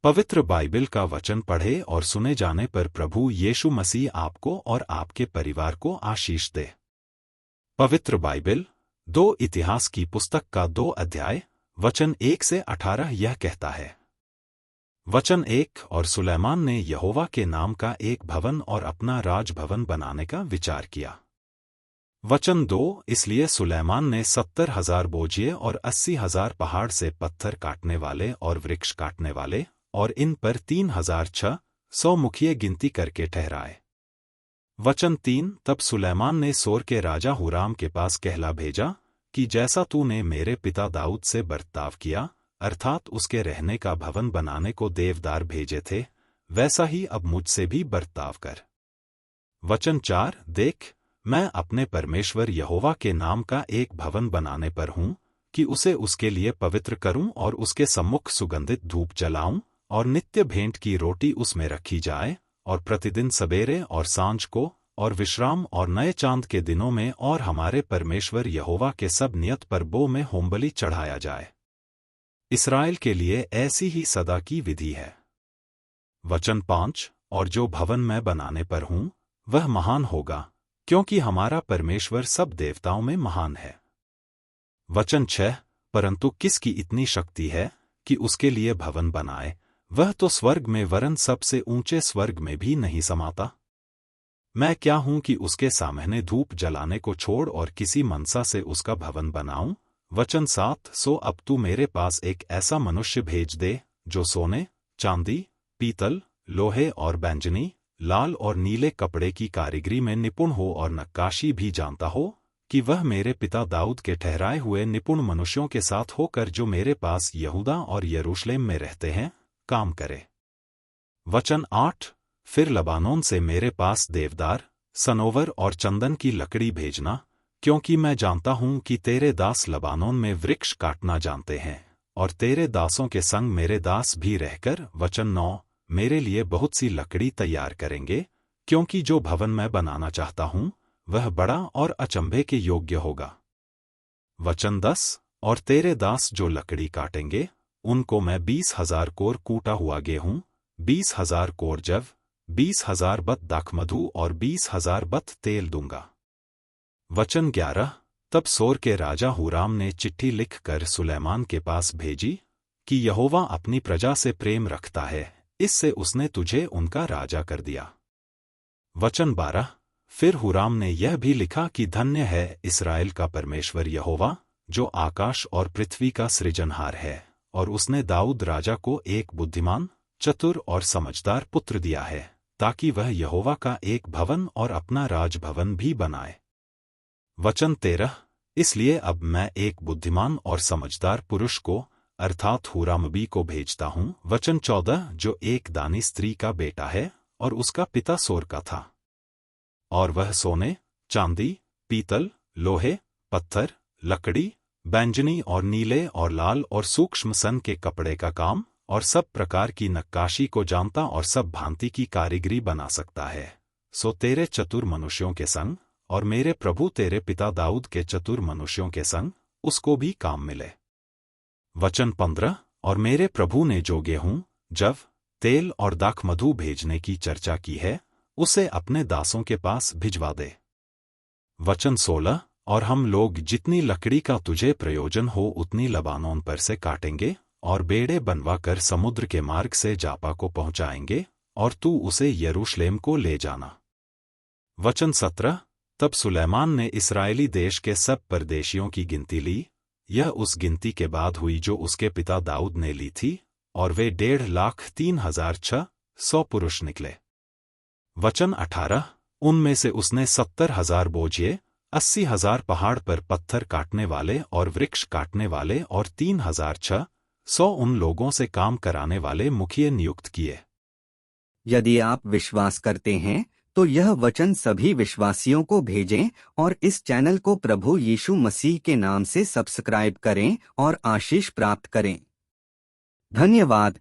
पवित्र बाइबल का वचन पढ़े और सुने जाने पर प्रभु यीशु मसीह आपको और आपके परिवार को आशीष दे। पवित्र बाइबल 2 इतिहास की पुस्तक का 2 अध्याय वचन 1 से 18 यह कहता है। वचन 1 और सुलैमान ने यहोवा के नाम का एक भवन और अपना राजभवन बनाने का विचार किया। वचन 2 इसलिए सुलैमान ने 70,000 बोझिए और 80,000 पहाड़ से पत्थर काटने वाले और वृक्ष काटने वाले और इन पर 3,600 मुखिए गिनती करके ठहराए। वचन 3 तब सुलैमान ने सोर के राजा हुराम के पास कहला भेजा कि जैसा तूने मेरे पिता दाऊद से बर्ताव किया, अर्थात उसके रहने का भवन बनाने को देवदार भेजे थे, वैसा ही अब मुझसे भी बर्ताव कर। वचन 4 देख, मैं अपने परमेश्वर यहोवा के नाम का एक भवन बनाने पर हूँ कि उसे उसके लिए पवित्र करूँ और उसके सम्मुख सुगंधित धूप जलाऊं और नित्य भेंट की रोटी उसमें रखी जाए और प्रतिदिन सवेरे और सांझ को और विश्राम और नए चांद के दिनों में और हमारे परमेश्वर यहोवा के सब नियत पर्वों में होमबलि चढ़ाया जाए। इस्राएल के लिए ऐसी ही सदा की विधि है। वचन 5 और जो भवन मैं बनाने पर हूँ वह महान होगा, क्योंकि हमारा परमेश्वर सब देवताओं में महान है। वचन 6 परंतु किसकी इतनी शक्ति है कि उसके लिए भवन बनाए, वह तो स्वर्ग में वरन सबसे ऊंचे स्वर्ग में भी नहीं समाता। मैं क्या हूं कि उसके सामने धूप जलाने को छोड़ और किसी मनसा से उसका भवन बनाऊं। वचन 7 सो अब तू मेरे पास एक ऐसा मनुष्य भेज दे जो सोने, चांदी, पीतल, लोहे और बैंजनी, लाल और नीले कपड़े की कारीगरी में निपुण हो और नक्काशी भी जानता हो, कि वह मेरे पिता दाऊद के ठहराए हुए निपुण मनुष्यों के साथ होकर जो मेरे पास यहूदा और यरूशलेम में रहते हैं काम करे। वचन 8 फिर लबानोन से मेरे पास देवदार, सनोवर और चंदन की लकड़ी भेजना, क्योंकि मैं जानता हूं कि तेरे दास लबानोन में वृक्ष काटना जानते हैं और तेरे दासों के संग मेरे दास भी रहकर। वचन 9 मेरे लिए बहुत सी लकड़ी तैयार करेंगे, क्योंकि जो भवन मैं बनाना चाहता हूं वह बड़ा और अचंभे के योग्य होगा। वचन 10 और तेरे दास जो लकड़ी काटेंगे उनको मैं 20,000 कोर कूटा हुआ गेहूं, 20,000 कोर जव, 20,000 बत दाखमधु और 20,000 बत तेल दूंगा। वचन 11 तब सोर के राजा हुराम ने चिट्ठी लिखकर सुलैमान के पास भेजी कि यहोवा अपनी प्रजा से प्रेम रखता है, इससे उसने तुझे उनका राजा कर दिया। वचन 12 फिर हुराम ने यह भी लिखा कि धन्य है इस्राएल का परमेश्वर यहोवा, जो आकाश और पृथ्वी का सृजनहार है, और उसने दाऊद राजा को एक बुद्धिमान, चतुर और समझदार पुत्र दिया है, ताकि वह यहोवा का एक भवन और अपना राजभवन भी बनाए। वचन 13 इसलिए अब मैं एक बुद्धिमान और समझदार पुरुष को अर्थात हुरामबी को भेजता हूँ। वचन 14 जो एक दानी स्त्री का बेटा है और उसका पिता सोर का था, और वह सोने, चांदी, पीतल, लोहे, पत्थर, लकड़ी, बैंजनी और नीले और लाल और सूक्ष्म सन के कपड़े का काम और सब प्रकार की नक्काशी को जानता और सब भांति की कारीगरी बना सकता है। सो तेरे चतुर मनुष्यों के संग और मेरे प्रभु तेरे पिता दाऊद के चतुर मनुष्यों के संग उसको भी काम मिले। वचन 15 और मेरे प्रभु ने जो गेहूं, जव, तेल और दाखमधु भेजने की चर्चा की है, उसे अपने दासों के पास भिजवा दे। वचन 16 और हम लोग जितनी लकड़ी का तुझे प्रयोजन हो उतनी लबानोन पर से काटेंगे और बेड़े बनवा कर समुद्र के मार्ग से जापा को पहुंचाएंगे और तू उसे यरूशलेम को ले जाना। वचन 17 तब सुलैमान ने इस्राएली देश के सब परदेशियों की गिनती ली, यह उस गिनती के बाद हुई जो उसके पिता दाऊद ने ली थी, और वे 1,03,600 पुरुष निकले। वचन 18 उनमें से उसने 70,000 बोझिए, 80,000 पहाड़ पर पत्थर काटने वाले और वृक्ष काटने वाले और 3,600 उन लोगों से काम कराने वाले मुखिए नियुक्त किए। यदि आप विश्वास करते हैं तो यह वचन सभी विश्वासियों को भेजें और इस चैनल को प्रभु यीशु मसीह के नाम से सब्सक्राइब करें और आशीष प्राप्त करें। धन्यवाद।